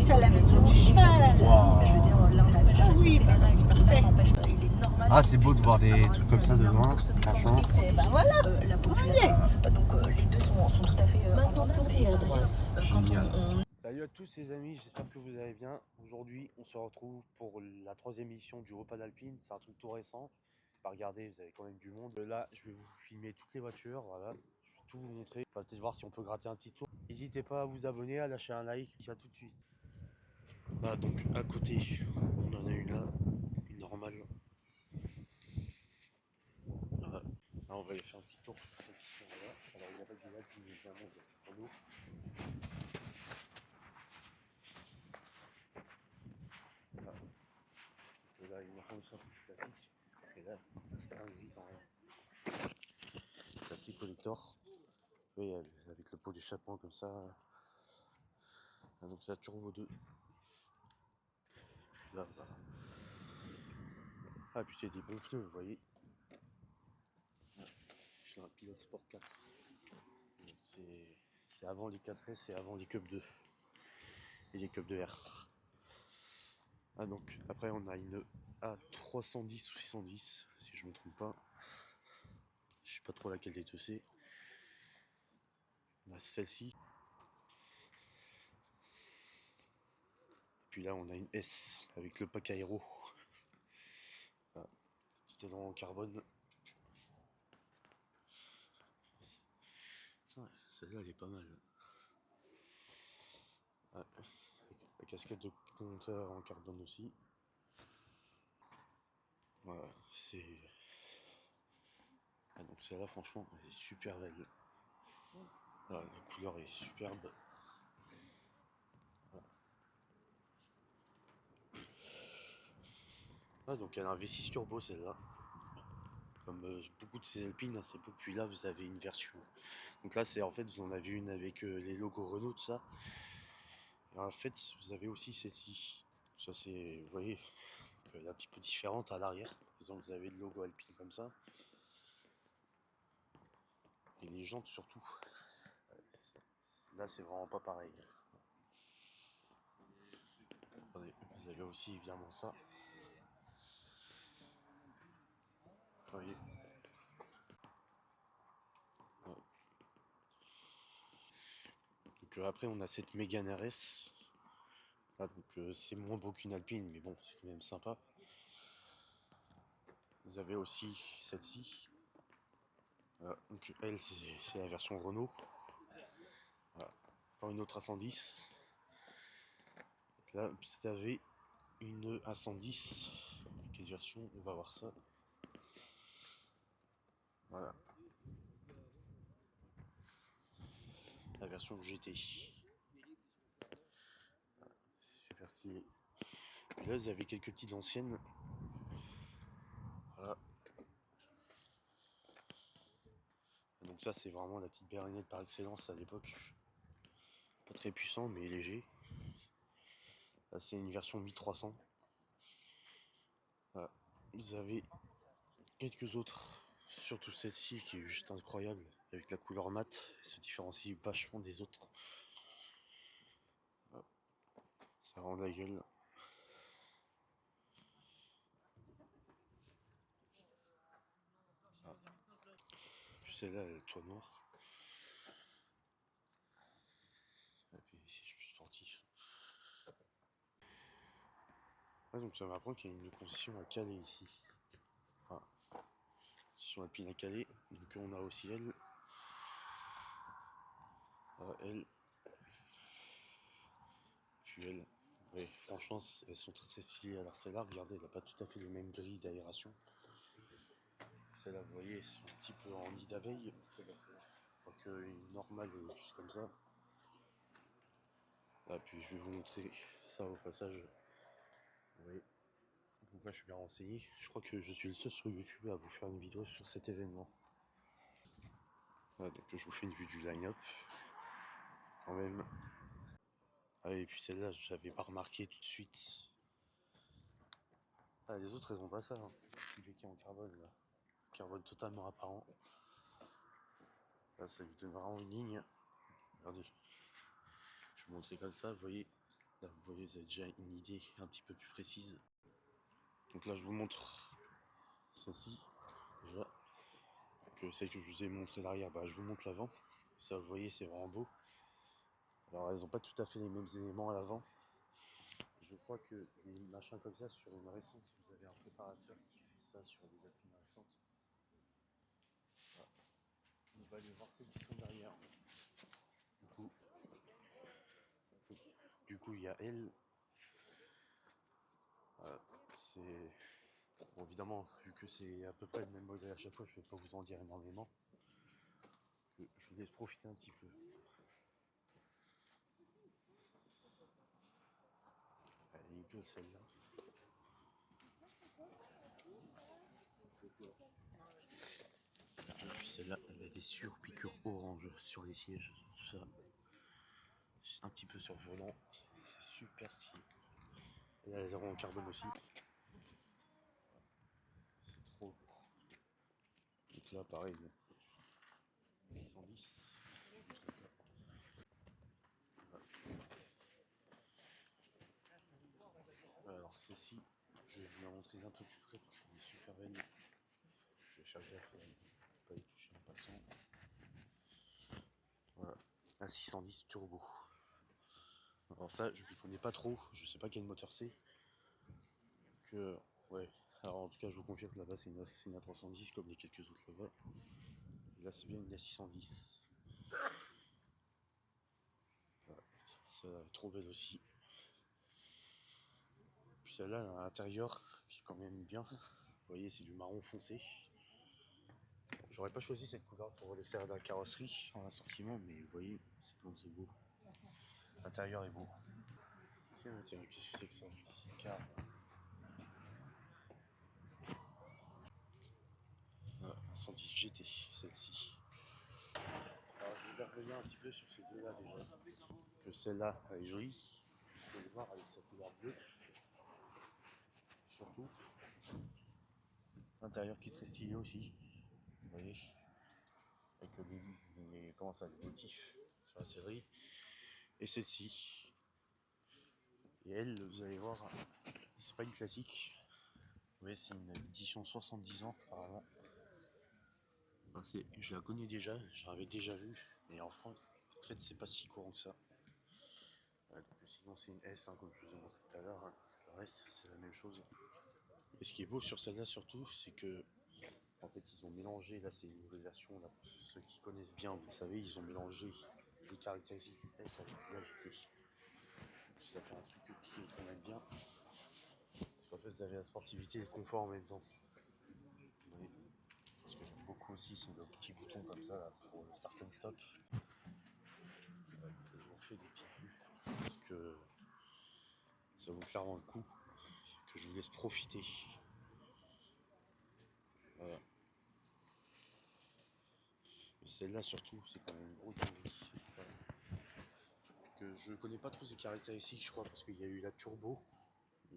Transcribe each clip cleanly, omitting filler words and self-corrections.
c'est la maison du cheval. Wow. Je veux dire, l'un n'a pas Ah oui, bah, c'est parfait. n'empêche pas. Il est normal. Ah, c'est beau de voir des trucs comme ça de loin, franchement. Et ben voilà, La on y est. population. Donc les deux sont tout à fait entendables. Et par ailleurs, quand Génial. on Salut à tous les amis, j'espère que vous allez bien. Aujourd'hui, on se retrouve pour la 3e édition du repas d'Alpine. C'est un truc tout récent. Bah, regardez, vous avez quand même du monde. Là, je vais vous filmer toutes les voitures. Voilà, je vais tout vous montrer. On va peut-être voir si on peut gratter un petit tour. N'hésitez pas à vous abonner, à lâcher un like. À tout de suite. Là, donc à côté, on en a une là, une normale. Voilà. Là, on va aller faire un petit tour sur celle qui sont là. Alors, il n'y a pas de lac, mais évidemment, il y a des panneaux. Voilà. Donc là, il me semble que c'est un peu plus classique. Et là, petite dinguerie quand même. C'est assez collector. Oui, avec le pot d'échappement comme ça. Ah, donc c'est la Turbo 2. Là, voilà. Ah, puis c'est des bons pneus, vous voyez. Je suis un pilote Sport 4. C'est avant les 4S et avant les Cup 2. Et les Cup 2R. Ah, donc après, on a une A310 ou 610, si je me trompe pas. Je sais pas trop laquelle des deux c'est. On a celle-ci. Puis là, on a une S avec le pack aéro. Voilà. Petit élan en carbone. Ouais, celle-là, elle est pas mal. Ouais. La casquette de compteur en carbone aussi. Voilà, c'est. Ah, donc celle-là, franchement, elle est super belle. Voilà, la couleur est superbe. Voilà. Ah, donc elle a un V6 turbo celle-là. Comme beaucoup de ces Alpines à cette époque-là, vous avez une version. Donc là, c'est en fait, vous en avez une avec les logos Renault, tout ça. Et en fait, vous avez aussi celle-ci. Ça, c'est, vous voyez, elle est un petit peu différente à l'arrière. Par exemple, vous avez le logo Alpine comme ça. Et les jantes surtout. Là, c'est vraiment pas pareil. Attendez, vous avez aussi évidemment ça. Vous voyez. Ouais. Donc après, on a cette Mégane RS. Ah, donc c'est moins beau qu'une Alpine, mais bon, c'est quand même sympa. Vous avez aussi celle-ci. Donc elle, c'est la version Renault. Voilà. Encore une autre A110. Là, vous avez une A110. Quelle version? On va voir ça. Voilà. La version GT. Voilà. C'est super stylé. Et là, vous avez quelques petites anciennes. Voilà. Donc ça, c'est vraiment la petite berlinette par excellence à l'époque. Pas très puissant, mais léger. Là, c'est une version 1300. Voilà. Vous avez quelques autres, surtout celle-ci qui est juste incroyable, avec la couleur mate, elle se différencie vachement des autres. Voilà. Ça rend la gueule. Ah. Puis celle-là, elle a le toit noir. Et puis ici, je suis plus sportif. Ah, donc ça m'apprend qu'il y a une concession à Calais ici. Voilà. Concession alpine à Calais. Donc on a aussi elle. Elle. Puis elle. Ouais, franchement, elles sont très très stylées. Alors celle-là, regardez, elle n'a pas tout à fait les mêmes grilles d'aération. Celle-là, vous voyez, elles sont un petit peu en nid d'abeille. Donc une normale est plus comme ça. Ah, puis je vais vous montrer ça au passage. Oui. Donc là, je suis bien renseigné. Je crois que je suis le seul sur YouTube à vous faire une vidéo sur cet événement. Voilà, donc je vous fais une vue du line-up. Quand même. Ah, et puis celle-là, je l'avais pas remarqué tout de suite. Ah, les autres, elles ont pas ça. Hein. Petit béquet en carbone, là. Carbone totalement apparent. Là, ça lui donne vraiment une ligne. Regardez. Je vais vous montrer comme ça, vous voyez. Là, vous voyez, vous avez déjà une idée un petit peu plus précise. Donc là, je vous montre celle-ci, déjà. Que celle que je vous ai montré derrière, bah, je vous montre l'avant. Ça, vous voyez, c'est vraiment beau. Alors, elles n'ont pas tout à fait les mêmes éléments à l'avant. Je crois que des machins comme ça sur une récente, vous avez un préparateur qui fait ça sur des Alpines récentes. Voilà. On va aller voir celles qui sont derrière. Du coup, il y a elle. C'est bon, évidemment, vu que c'est à peu près le même modèle à chaque fois, je ne vais pas vous en dire énormément. Je vous laisse profiter un petit peu. Elle est que celle-là. Et puis celle-là, elle a des surpiqûres orange sur les sièges. Ça, un petit peu sur le volant. C'est super stylé. Et là, elles auront en carbone aussi. C'est trop. Donc là, pareil, 610. Alors celle-ci, je vais vous la montrer d'un peu plus près parce qu'elle est super belle. Je vais faire gaffe, pas y toucher en passant. Voilà, un 610 turbo. Alors ça, je ne connais pas trop, je sais pas quel moteur c'est. Que ouais. Alors en tout cas, je vous confirme que là-bas c'est une A310 comme les quelques autres là-bas. Là, c'est bien une A610. Voilà. Ça est trop belle aussi. Puis celle-là, à l'intérieur, qui est quand même bien. Vous voyez, c'est du marron foncé. J'aurais pas choisi cette couleur pour l'extérieur de la carrosserie en assortiment, mais vous voyez, c'est beau. L'intérieur est beau. Tiens, qu'est-ce que c'est que ça? C'est une carte. Voilà, 110 GT, celle-ci. Alors je vais revenir un petit peu sur ces deux-là déjà. Que celle-là, elle est jolie. Vous pouvez le voir avec sa couleur bleue. Surtout. L'intérieur qui est très stylé aussi. Vous voyez. Avec comment ça, les motifs sur la sellerie. Et celle-ci. Et elle, vous allez voir, c'est pas une classique. Vous voyez, c'est une édition 70 ans apparemment. Enfin, je la connais déjà, j'en avais déjà vu. Et en France, en fait, c'est pas si courant que ça. Donc, sinon, c'est une S, hein, comme je vous ai montré tout à l'heure. Hein. Le reste, c'est la même chose. Et ce qui est beau sur celle-là, surtout, c'est que en fait, ils ont mélangé, là, c'est une nouvelle version. Là, pour ceux qui connaissent bien, vous le savez, ils ont mélangé les caractéristiques du S avec la GT. Ça fait un truc qui est quand même bien. Parce qu'en fait, vous avez la sportivité et le confort en même temps. Vous voyez, ce que j'aime beaucoup aussi, c'est le petit bouton comme ça là, pour le start and stop. Je vous refais des petites vues parce que ça vaut clairement le coup. Que je vous laisse profiter. Voilà. Et celle-là surtout, c'est quand même une grosse dinguerie. Que je connais pas trop ses caractéristiques, je crois, parce qu'il y a eu la turbo.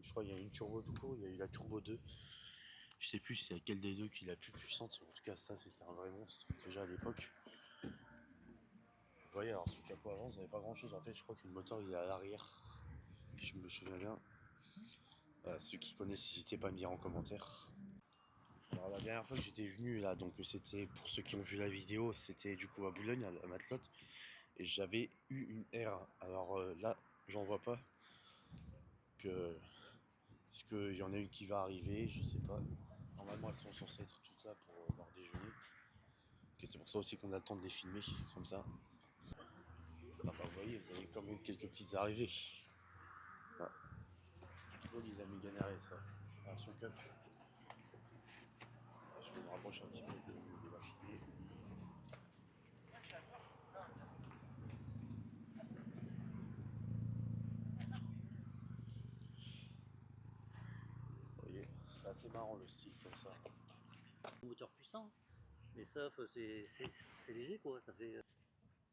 Je crois qu'il y a une turbo tout court, il y a eu la turbo 2. Je sais plus c'est laquelle des deux qui est la plus puissante, en tout cas ça c'était un vrai monstre déjà à l'époque. Vous voyez, alors ce capot avant, vous n'avez pas grand chose en fait, je crois que le moteur il est à l'arrière, si je me souviens bien. Voilà, ceux qui connaissent, n'hésitez pas à me dire en commentaire. Alors la dernière fois que j'étais venu là, donc c'était pour ceux qui ont vu la vidéo, c'était du coup à Boulogne, à Matelote, et j'avais eu une R. Alors là, j'en vois pas. Est-ce qu'il y en a une qui va arriver? Je sais pas. Normalement, elles sont censées être toutes là pour leur déjeuner. Okay, c'est pour ça aussi qu'on a le temps de les filmer comme ça. Ah bah, vous voyez, vous avez quand même quelques petites arrivées. Ah. Joli la Mégane RS, ça. Version Cup. Je vais me rapprocher un petit peu de la filmer. Vous voyez, c'est assez marrant le style comme ça. Moteur puissant, mais sauf c'est léger quoi, ça fait.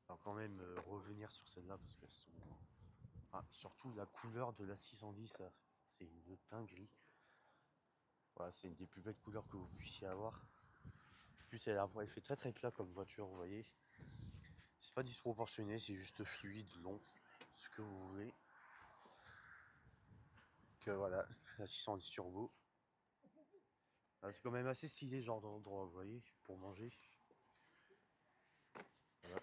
Alors quand même revenir sur celle-là parce qu'elles sont. Ah, surtout la couleur de la 610, c'est une dinguerie. Voilà, c'est une des plus belles couleurs que vous puissiez avoir. En plus, elle fait très très plat comme voiture, vous voyez. C'est pas disproportionné, c'est juste fluide, long, ce que vous voulez. Que voilà, la 610 turbo. Ah, c'est quand même assez stylé ce genre d'endroit, vous voyez, pour manger. Voilà.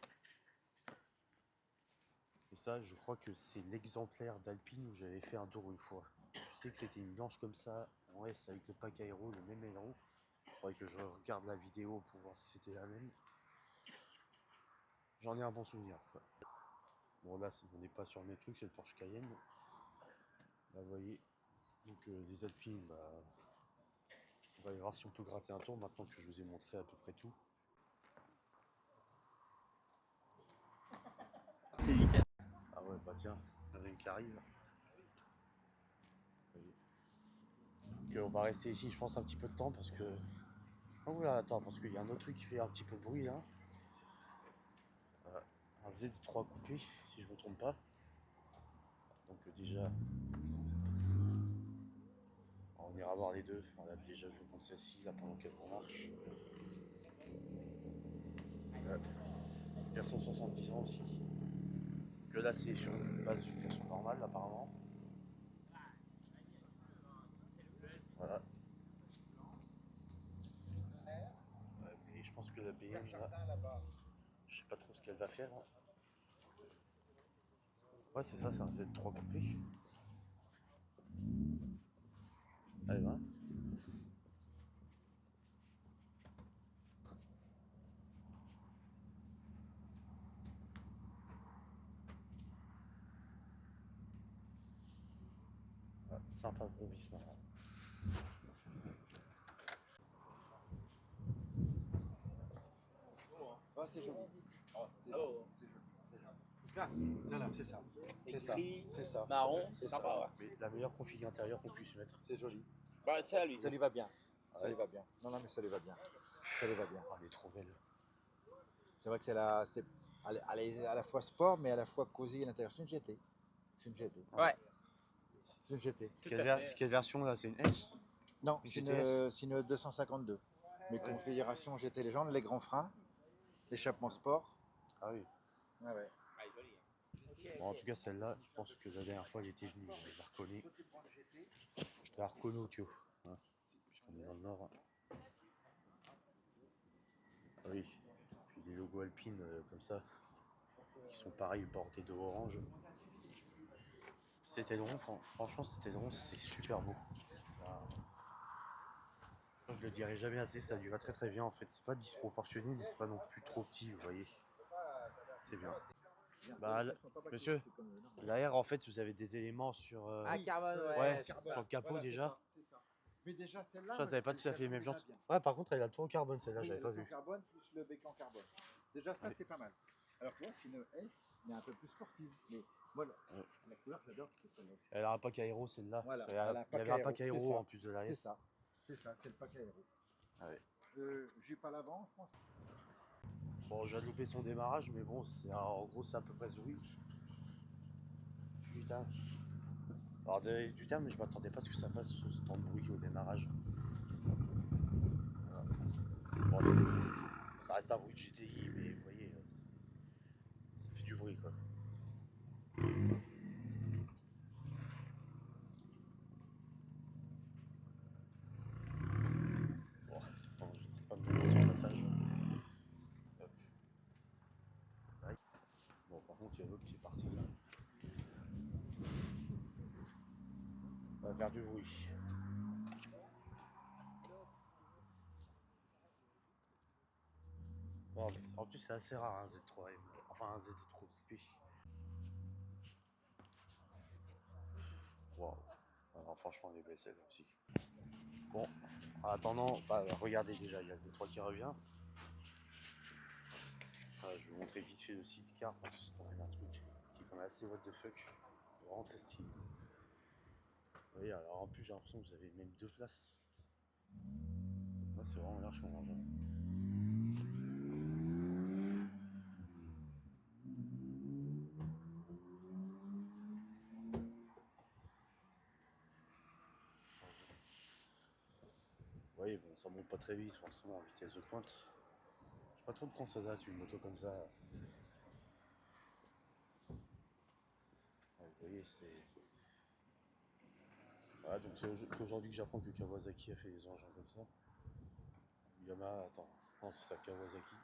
Et ça, je crois que c'est l'exemplaire d'Alpine où j'avais fait un tour une fois. Je sais que c'était une blanche comme ça, en S avec le pack aéro, le même aileron. Il faudrait que je regarde la vidéo pour voir si c'était la même. J'en ai un bon souvenir, quoi. Bon là, on n'est pas sur mes trucs, c'est le Porsche Cayenne. Là, vous voyez. Donc les Alpines, bah, on va aller voir si on peut gratter un tour maintenant que je vous ai montré à peu près tout. C'est nickel. Ah ouais, bah tiens, il y en a une qui arrive. Donc, on va rester ici, je pense, un petit peu de temps parce que... Oh là, attends, parce qu'il y a un autre truc qui fait un petit peu de bruit là. Un Z3 coupé, si je me trompe pas. Donc déjà, on ira voir les deux. Voilà, déjà, je vais prendre celle-ci là pendant qu'elle marche. Version 70 ans aussi. Que là, c'est sur une base d'une version normale apparemment. Voilà. Et je pense que la BM là, je sais pas trop ce qu'elle va faire. Ouais, c'est ça, c'est un Z3 coupé. Allez, va. Ah, sympa vrombissement. Ah, c'est joli. C'est Oh. joli. C'est joli. Classe. Voilà, c'est ça. C'est ça. Gris, C'est ça. marron, c'est C'est ça. sympa, ouais. Mais la meilleure config intérieure qu'on puisse mettre. C'est joli. Bah, c'est à lui. Ça lui va bien. Ça Ouais. lui va bien. Non, non, mais ça lui va bien. Ça lui va bien. Oh, elle est trop belle. C'est vrai que elle est à la fois sport, mais à la fois cosy à l'intérieur. C'est une GT. C'est une GT. Ouais. C'est une GT. Tout à fait. C'est quelle version là? C'est une S? Non, Une c'est une 252. Mais configuration GT Légende, les grands freins, l'échappement sport. Ah oui. Ouais, ouais. Ah, elle est jolie, hein. Bon, en tout cas, celle-là, je pense que la dernière fois, elle était venue. Je la reconnais. Je te la reconnais au Tio. Hein, puisqu'on est dans le nord. Ah oui. Puis les logos Alpine comme ça, qui sont pareils, bordés de orange. Cet aileron, franchement, cet aileron, c'est super beau. Je le dirai jamais assez, ça lui va très très bien en fait. C'est pas disproportionné, mais c'est pas non plus trop petit, vous voyez. C'est bien. Bah, monsieur, l'arrière, en fait, vous avez des éléments sur. Ah, carbone, ouais. Ouais, c'est sur le capot Voilà, déjà. c'est ça. Mais déjà celle-là. Ça, vous avez pas tout à fait les mêmes jantes. Ouais, par contre, elle a le tour au carbone, celle-là, j'avais pas Le vu. carbone plus le bécan carbone. Déjà ça Oui. c'est pas mal. Alors que moi c'est une S mais un peu plus sportive. Mais moi la couleur j'adore c'est celle-là aussi. Elle a un pack aéro, celle-là. Voilà, Il y a- elle a un il y avait pack un pack aéro, aéro c'est ça. en plus de la C'est S. ça. C'est ça, c'est le pack aéro. Ah ouais. Jupe à l'avant, je pense. Bon, je viens de louper son démarrage, mais bon, en gros, c'est à peu près ce bruit. Putain. Alors, du terme, mais je m'attendais pas à ce que ça fasse ce temps de bruit au démarrage. Voilà. Bon, ça reste un bruit de GTI, mais vous voyez, ça fait du bruit, quoi. Bon, attends, je ne sais pas me mettre sur le passage. Hop. Ouais. Bon, par contre, il y a l'autre qui est parti là. On va faire du bruit. Bon, en plus, c'est assez rare un Z3M. Enfin, un Z3 coupé. Waouh. Alors, franchement, elle est belle celle aussi. Bon, en attendant, bah, regardez déjà, il y a le Z3 qui revient. Je vais vous montrer vite fait le sidecar parce que c'est quand même un truc qui est quand même assez what the fuck. Vraiment très stylé. Vous voyez, alors en plus, j'ai l'impression que vous avez même deux places. Moi, c'est vraiment largement rangeant. Vous voyez, bon, ça monte pas très vite forcément en vitesse de pointe. Je sais pas trop de quand ça date une moto comme ça. Ouais, vous voyez, c'est. Voilà, donc c'est aujourd'hui que j'apprends que Kawasaki a fait des engins comme ça. Yamaha, attends, non c'est ça, Kawasaki.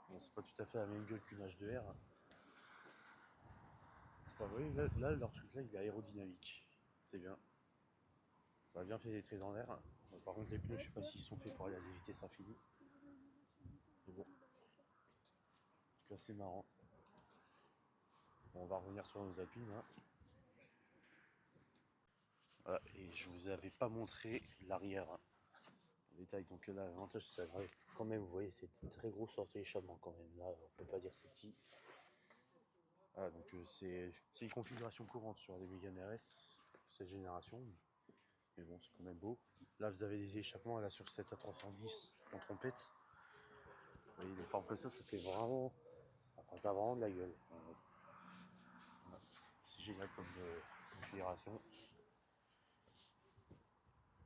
Bon, c'est pas tout à fait la même gueule qu'une H2R. Enfin, vous voyez, là, leur truc là, il est aérodynamique. C'est bien. Ça va bien pénétrer dans l'air. Par contre, les pneus, je sais pas s'ils sont faits pour aller à des vitesses infinies. Mais bon. En tout cas, c'est marrant. Bon, on va revenir sur nos Alpines. Hein. Voilà, et je vous avais pas montré l'arrière en détail. Donc là, l'avantage, c'est vrai. Quand même, vous voyez, c'est une très grosse sortie d'échappement quand même. Là, on peut pas dire c'est petit. Voilà, donc c'est une configuration courante sur les Mégane RS cette génération. Mais bon, c'est quand même beau. Là, vous avez des échappements là sur 7 à 310 en trompette. Vous voyez, les formes comme ça fait vraiment. Ça a vraiment de la gueule. C'est génial comme configuration.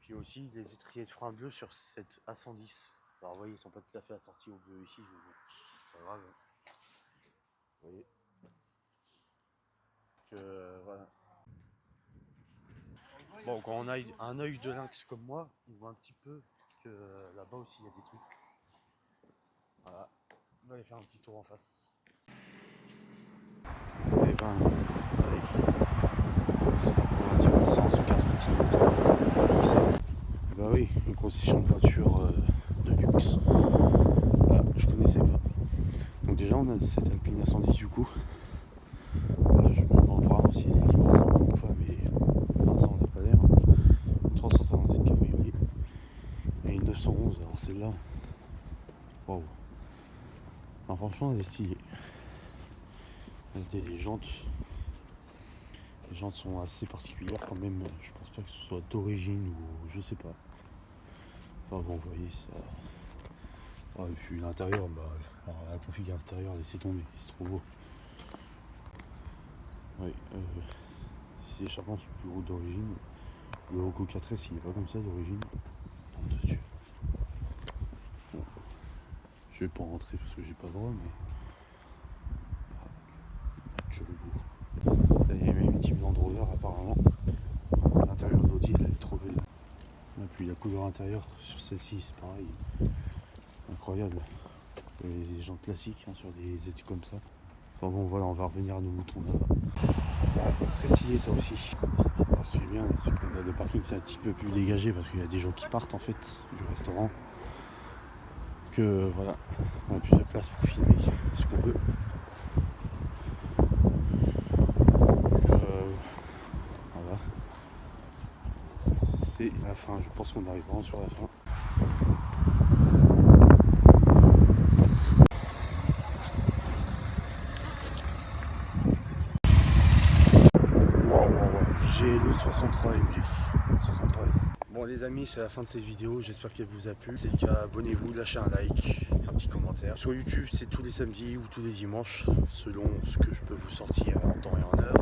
Puis aussi, les étriers de frein bleus sur cette A110. Alors, vous voyez, ils sont pas tout à fait assortis au bleu ici, mais bon, c'est pas grave. Vous voyez. Voilà. Bon, quand on a un œil de lynx comme moi, on voit un petit peu que là-bas aussi il y a des trucs. Voilà, on va aller faire un petit tour en face. Et ben, allez. Pour un petit peu de séance de 15 continentaux. Bah oui, une concession de voiture de luxe. Voilà, je connaissais pas. Donc déjà on a cette Alpine A110 du coup. Voilà, je me demande vraiment si elle est libre une fois, mais enfin, ça on n'a pas l'air. 357 cabriolet et une 911, alors celle-là, waouh, franchement elle est stylée. Les jantes sont assez particulières quand même, je pense pas que ce soit d'origine ou je sais pas. Enfin bon, vous voyez ça. Ah, et puis l'intérieur, bah, alors, la config intérieure, laissez tomber, c'est trop beau. Oui, ces échappements sont plus gros d'origine. Le Roco 4S il n'est pas comme ça d'origine. Nom de Dieu. Bon. Je vais pas rentrer parce que j'ai pas le droit, mais. Turbo. Il y a même une type Land Rover apparemment. L'intérieur de l'Audi elle est trop belle. Et puis la couleur intérieure sur celle-ci c'est pareil. Incroyable. Les gens classiques hein, sur des études comme ça. Enfin bon voilà, on va revenir à nos moutons là-bas. Très stylé ça aussi. C'est bien, c'est que le parking c'est un petit peu plus dégagé parce qu'il y a des gens qui partent en fait du restaurant. Que voilà, on a plus de place pour filmer ce qu'on veut. Donc, voilà. C'est la fin, je pense qu'on arrive vraiment sur la fin. J'ai le 63 MG, 63S. Bon les amis, c'est la fin de cette vidéo, j'espère qu'elle vous a plu. Si c'est le cas, abonnez-vous, lâchez un like, un petit commentaire. Sur YouTube, c'est tous les samedis ou tous les dimanches, selon ce que je peux vous sortir en temps et en heure.